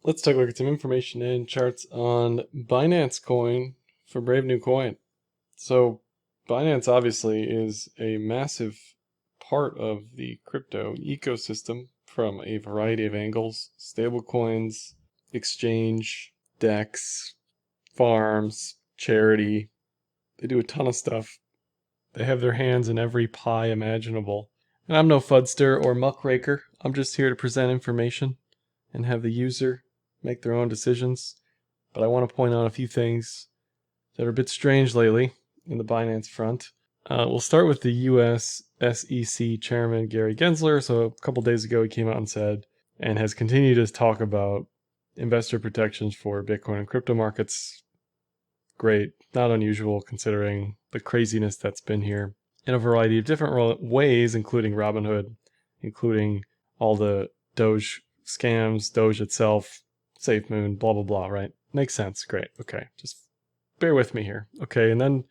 Let's take a look at some information and charts on Binance Coin for Brave New Coin. So Binance obviously is a massive part of the crypto ecosystem from a variety of angles: stablecoins, exchange, DEX, farms, charity. They do a ton of stuff. They have their hands in every pie imaginable. And I'm no fudster or muckraker. I'm just here to present information and have the user make their own decisions. But I want to point out a few things that are a bit strange lately in the Binance front. We'll start with the US SEC chairman, Gary Gensler. So a couple days ago, he came out and said, and has continued to talk about investor protections for Bitcoin and crypto markets. Great, not unusual considering the craziness that's been here in a variety of different ways, including Robinhood, including all the Doge scams, Doge itself, SafeMoon, blah, blah, blah, right? Makes sense. Great. Okay. Just bear with me here. Okay. And then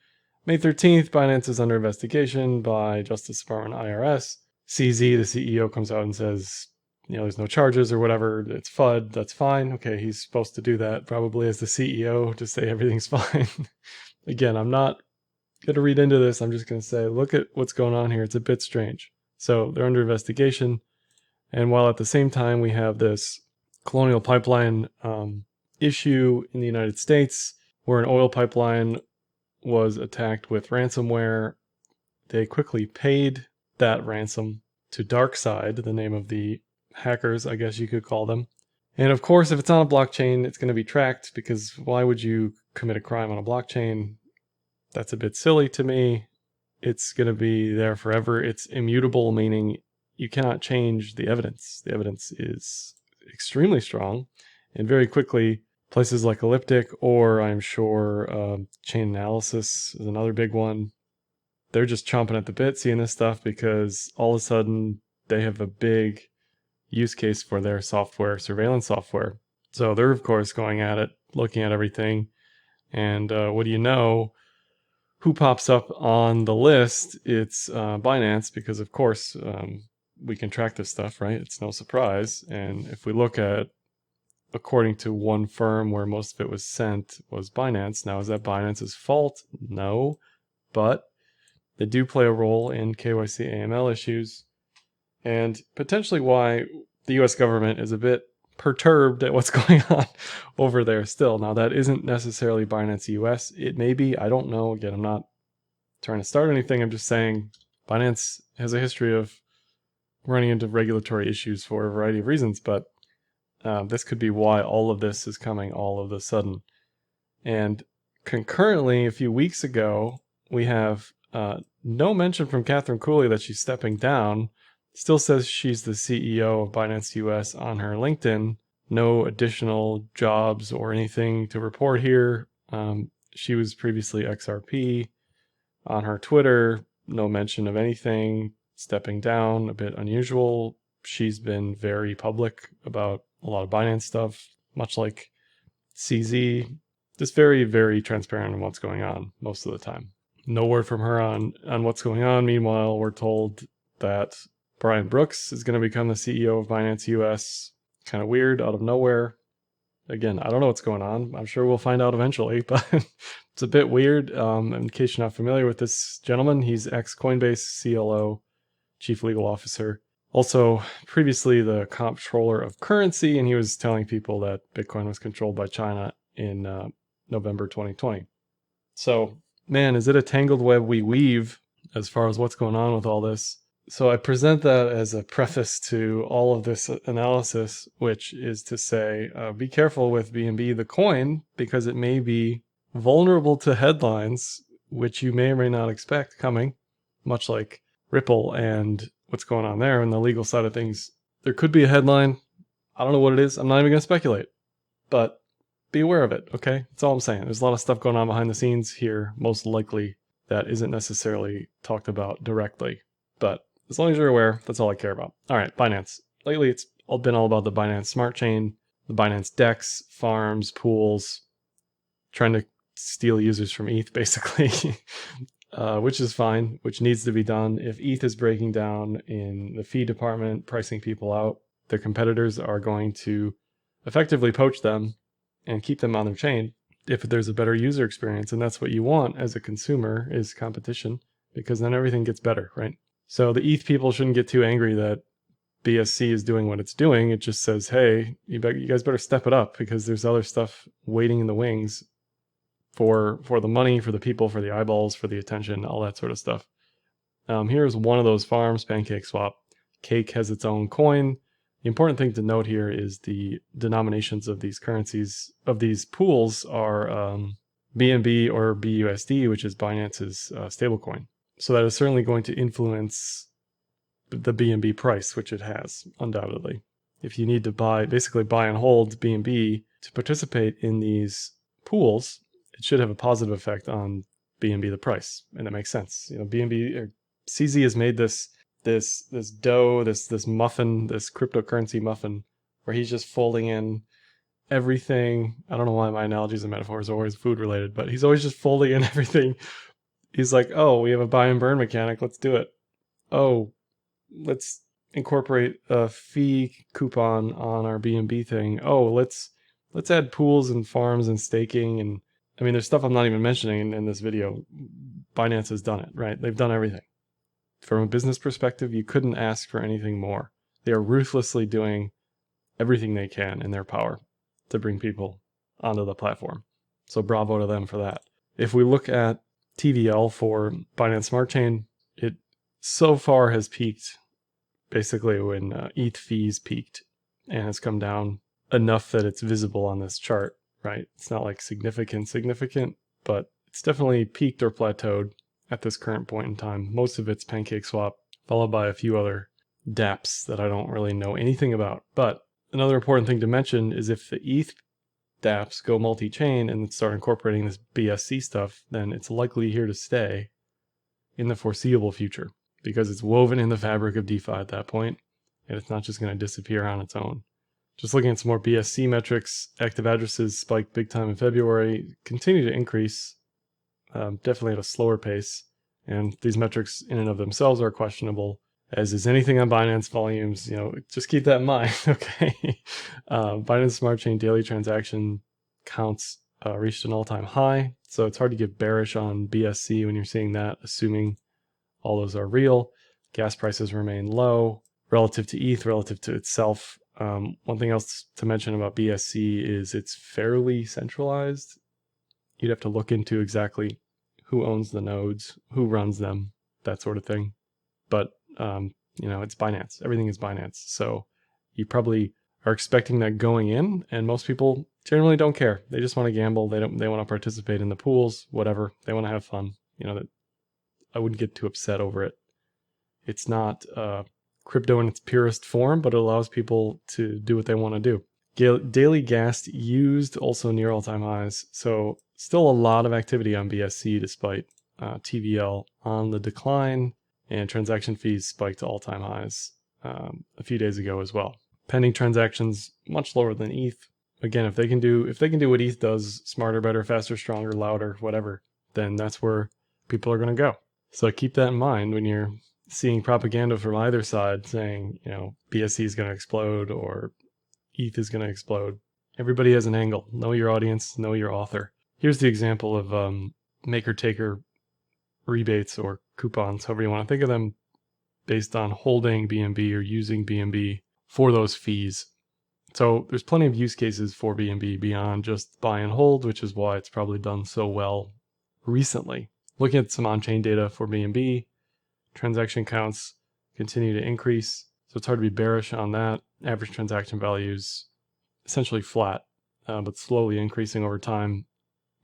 May 13th, Binance is under investigation by Justice Department IRS. CZ, the CEO, comes out and says, there's no charges or whatever. It's FUD. That's fine. Okay. He's supposed to do that probably as the CEO to say everything's fine. Again, I'm not going to read into this. I'm just going to say, look at what's going on here. It's a bit strange. So they're under investigation. And while at the same time we have this Colonial Pipeline issue in the United States, where an oil pipeline was attacked with ransomware, they quickly paid that ransom to DarkSide, the name of the hackers, I guess you could call them. And of course, if it's on a blockchain, it's going to be tracked, because why would you commit a crime on a blockchain? That's a bit silly to me. It's going to be there forever. It's immutable, meaning you cannot change the evidence. The evidence is extremely strong, and very quickly, places like Elliptic, or I'm sure Chain Analysis is another big one, they're just chomping at the bit seeing this stuff, because all of a sudden they have a big use case for their software, surveillance software. So they're, of course, going at it, looking at everything, and what do you know? Who pops up on the list? It's Binance, because of course we can track this stuff, right? It's no surprise. And if we look at, according to one firm where most of it was sent, was Binance. Now, is that Binance's fault? No, but they do play a role in KYC AML issues, and potentially why the US government is a bit perturbed at what's going on over there still. Now, that isn't necessarily Binance US. It may be. I don't know. Again, I'm not trying to start anything. I'm just saying Binance has a history of running into regulatory issues for a variety of reasons, but this could be why all of this is coming all of a sudden. And concurrently, a few weeks ago, we have no mention from Catherine Cooley that she's stepping down. Still says she's the CEO of Binance US on her LinkedIn. No additional jobs or anything to report here. She was previously XRP. On her Twitter, no mention of anything. Stepping down, a bit unusual. She's been very public about a lot of Binance stuff, much like CZ. Just very, very transparent on what's going on most of the time. No word from her on what's going on. Meanwhile, we're told that Brian Brooks is going to become the CEO of Binance US. Kind of weird, out of nowhere. Again, I don't know what's going on. I'm sure we'll find out eventually, but it's a bit weird. In case you're not familiar with this gentleman, he's ex-Coinbase CLO, Chief Legal Officer. Also, previously the comptroller of currency, and he was telling people that Bitcoin was controlled by China in November 2020. So, man, is it a tangled web we weave as far as what's going on with all this? So I present that as a preface to all of this analysis, which is to say, be careful with BNB, the coin, because it may be vulnerable to headlines, which you may or may not expect coming, much like Ripple and what's going on there on the legal side of things. There could be a headline. I don't know what it is. I'm not even going to speculate, but be aware of it, okay? That's all I'm saying. There's a lot of stuff going on behind the scenes here, most likely, that isn't necessarily talked about directly, but as long as you're aware, that's all I care about. All right, Binance. Lately, it's been all about the Binance Smart Chain, the Binance DEX, farms, pools, trying to steal users from ETH, basically, which is fine, which needs to be done. If ETH is breaking down in the fee department, pricing people out, the competitors are going to effectively poach them and keep them on their chain if there's a better user experience. And that's what you want as a consumer, is competition, because then everything gets better, right? So the ETH people shouldn't get too angry that BSC is doing what it's doing. It just says, hey, you guys better step it up, because there's other stuff waiting in the wings for the money, for the people, for the eyeballs, for the attention, all that sort of stuff. Here's one of those farms, PancakeSwap. Cake has its own coin. The important thing to note here is the denominations of these currencies, of these pools, are BNB or BUSD, which is Binance's stablecoin. So that is certainly going to influence the BNB price, which it has, undoubtedly. If you need to basically buy and hold BNB to participate in these pools, it should have a positive effect on BNB, the price, and that makes sense. BNB or CZ has made this dough, this muffin, this cryptocurrency muffin, where he's just folding in everything. I don't know why my analogies and metaphors are always food related, but he's always just folding in everything. He's like, oh, we have a buy and burn mechanic, let's do it. Oh, let's incorporate a fee coupon on our BNB thing. Oh, let's add pools and farms and staking. And I mean, there's stuff I'm not even mentioning in this video. Binance has done it, right? They've done everything. From a business perspective, you couldn't ask for anything more. They are ruthlessly doing everything they can in their power to bring people onto the platform. So bravo to them for that. If we look at TVL for Binance Smart Chain, it so far has peaked basically when ETH fees peaked, and has come down enough that it's visible on this chart, right? It's not like significant, but it's definitely peaked or plateaued at this current point in time. Most of it's PancakeSwap, followed by a few other dApps that I don't really know anything about. But another important thing to mention is if the ETH dApps go multi-chain and start incorporating this BSC stuff, then it's likely here to stay in the foreseeable future, because it's woven in the fabric of DeFi at that point, and it's not just going to disappear on its own. Just looking at some more BSC metrics, active addresses spiked big time in February, continue to increase, definitely at a slower pace. And these metrics in and of themselves are questionable, as is anything on Binance volumes. Just keep that in mind, okay? Binance Smart Chain daily transaction counts reached an all-time high, so it's hard to get bearish on BSC when you're seeing that, assuming all those are real. Gas prices remain low relative to ETH, relative to itself. One thing else to mention about BSC is it's fairly centralized. You'd have to look into exactly who owns the nodes, who runs them, that sort of thing. But, it's Binance. Everything is Binance. So you probably are expecting that going in, and most people generally don't care. They just want to gamble. They want to participate in the pools, whatever. They want to have fun. That I wouldn't get too upset over it. It's not crypto in its purest form, but it allows people to do what they want to do. Daily gas used also near all-time highs. So still a lot of activity on BSC despite TVL on the decline, and transaction fees spiked to all-time highs a few days ago as well. Pending transactions much lower than ETH. Again, if they can do what ETH does, smarter, better, faster, stronger, louder, whatever, then that's where people are going to go. So keep that in mind when you're seeing propaganda from either side saying, BSC is going to explode or ETH is going to explode. Everybody has an angle. Know your audience, know your author. Here's the example of maker-taker rebates or coupons, however you want to think of them, based on holding BNB or using BNB for those fees. So there's plenty of use cases for BNB beyond just buy and hold, which is why it's probably done so well recently. Looking at some on-chain data for BNB, transaction counts continue to increase, so it's hard to be bearish on that. Average transaction values essentially flat, but slowly increasing over time,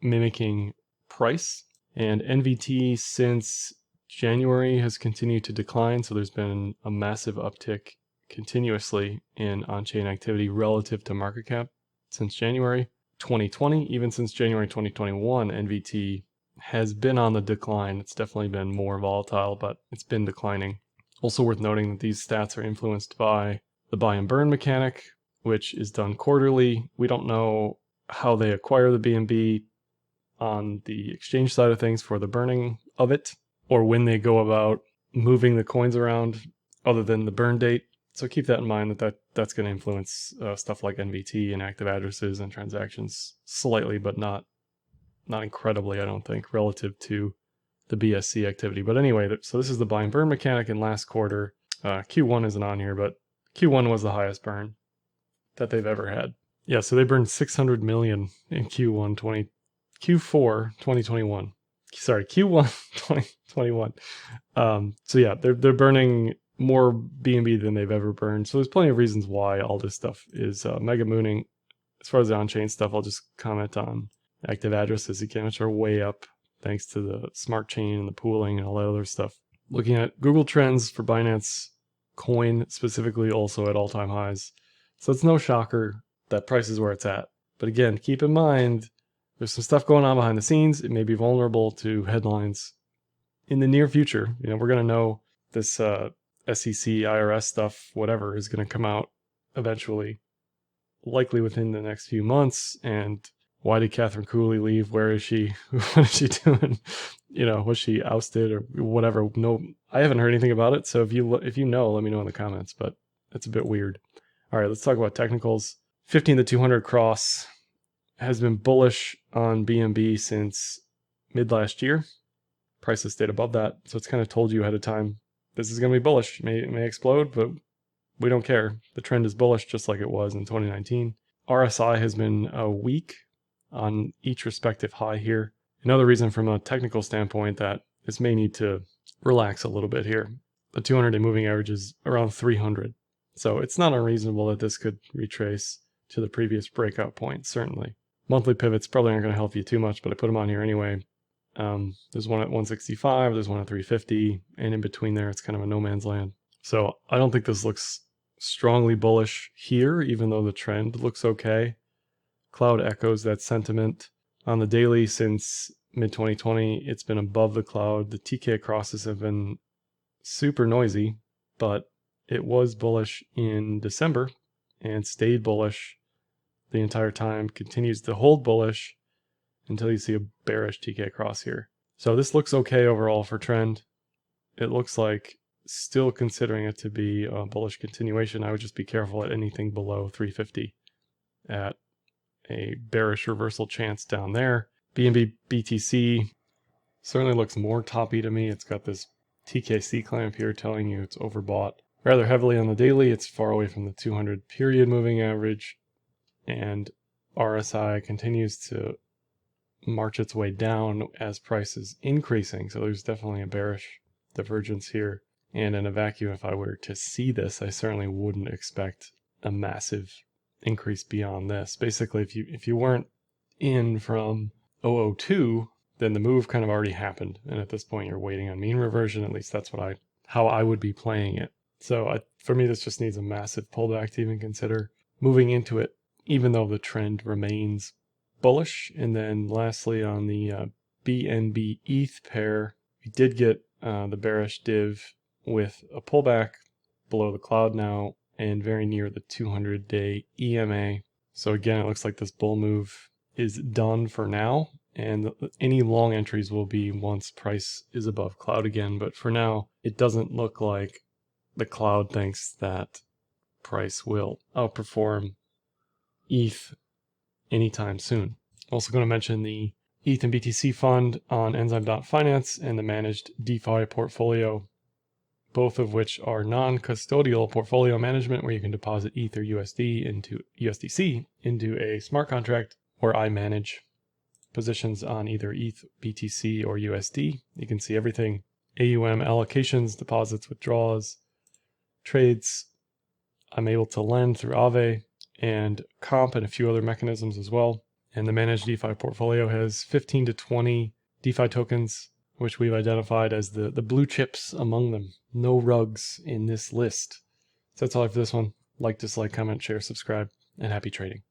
mimicking price. And NVT since January has continued to decline, so there's been a massive uptick continuously in on-chain activity relative to market cap since January 2020. Even since January 2021, NVT has been on the decline. It's definitely been more volatile, but it's been declining. Also worth noting that these stats are influenced by the buy and burn mechanic, which is done quarterly. We don't know how they acquire the BNB on the exchange side of things for the burning of it, or when they go about moving the coins around other than the burn date. So keep that in mind, that that's going to influence stuff like NVT and active addresses and transactions slightly, but not incredibly, I don't think, relative to the BSC activity. But anyway, so this is the buy and burn mechanic in last quarter. Q1 isn't on here, but Q1 was the highest burn that they've ever had. Yeah, so they burned 600 million in Q4 2021. Sorry, Q1 2021. So yeah, they're burning more BNB than they've ever burned. So there's plenty of reasons why all this stuff is mega mooning. As far as the on-chain stuff, I'll just comment on active addresses again, which are way up thanks to the smart chain and the pooling and all that other stuff. Looking at Google Trends for Binance Coin specifically, also at all-time highs. So it's no shocker that price is where it's at. But again, keep in mind, there's some stuff going on behind the scenes. It may be vulnerable to headlines in the near future. You know, we're going to know this SEC, IRS stuff, whatever, is going to come out eventually, likely within the next few months. And why did Catherine Cooley leave? Where is she? What is she doing? You know, was she ousted or whatever? No, I haven't heard anything about it. So if you know, let me know in the comments, but it's a bit weird. All right, let's talk about technicals. 15 to 200 cross has been bullish on BNB since mid last year. Price has stayed above that. So it's kind of told you ahead of time, this is going to be bullish. It may explode, but we don't care. The trend is bullish just like it was in 2019. RSI has been weak on each respective high here. Another reason from a technical standpoint that this may need to relax a little bit here. The 200-day moving average is around 300. So it's not unreasonable that this could retrace to the previous breakout point, certainly. Monthly pivots probably aren't going to help you too much, but I put them on here anyway. There's one at 165, there's one at 350, and in between there, it's kind of a no man's land. So I don't think this looks strongly bullish here, even though the trend looks okay. Cloud echoes that sentiment. On the daily since mid-2020, it's been above the cloud. The TK crosses have been super noisy, but it was bullish in December and stayed bullish the entire time, continues to hold bullish until you see a bearish TK cross here. So this looks okay overall for trend. It looks like, still considering it to be a bullish continuation, I would just be careful at anything below 350 at a bearish reversal chance down there. BNB BTC certainly looks more toppy to me. It's got this TKC clamp here telling you it's overbought rather heavily on the daily. It's far away from the 200 period moving average, and RSI continues to march its way down as price is increasing. So there's definitely a bearish divergence here. And in a vacuum, if I were to see this, I certainly wouldn't expect a massive increase beyond this. Basically, if you weren't in from 002, then the move kind of already happened. And at this point, you're waiting on mean reversion. At least that's how I would be playing it. So for me, this just needs a massive pullback to even consider moving into it, even though the trend remains bullish. And then lastly, on the BNB ETH pair, we did get the bearish div with a pullback below the cloud now and very near the 200-day EMA. So again, it looks like this bull move is done for now, and any long entries will be once price is above cloud again. But for now, it doesn't look like the cloud thinks that price will outperform ETH anytime soon. Also going to mention the ETH and BTC fund on Enzyme.finance and the managed DeFi portfolio, both of which are non-custodial portfolio management where you can deposit ETH or USDC into a smart contract where I manage positions on either ETH, BTC, or USD. You can see everything: AUM allocations, deposits, withdrawals, trades. I'm able to lend through Aave and comp and a few other mechanisms as well. And the managed DeFi portfolio has 15 to 20 DeFi tokens, which we've identified as the blue chips among them. No rugs in this list. So that's all I have for this one. Like, dislike, comment, share, subscribe, and happy trading.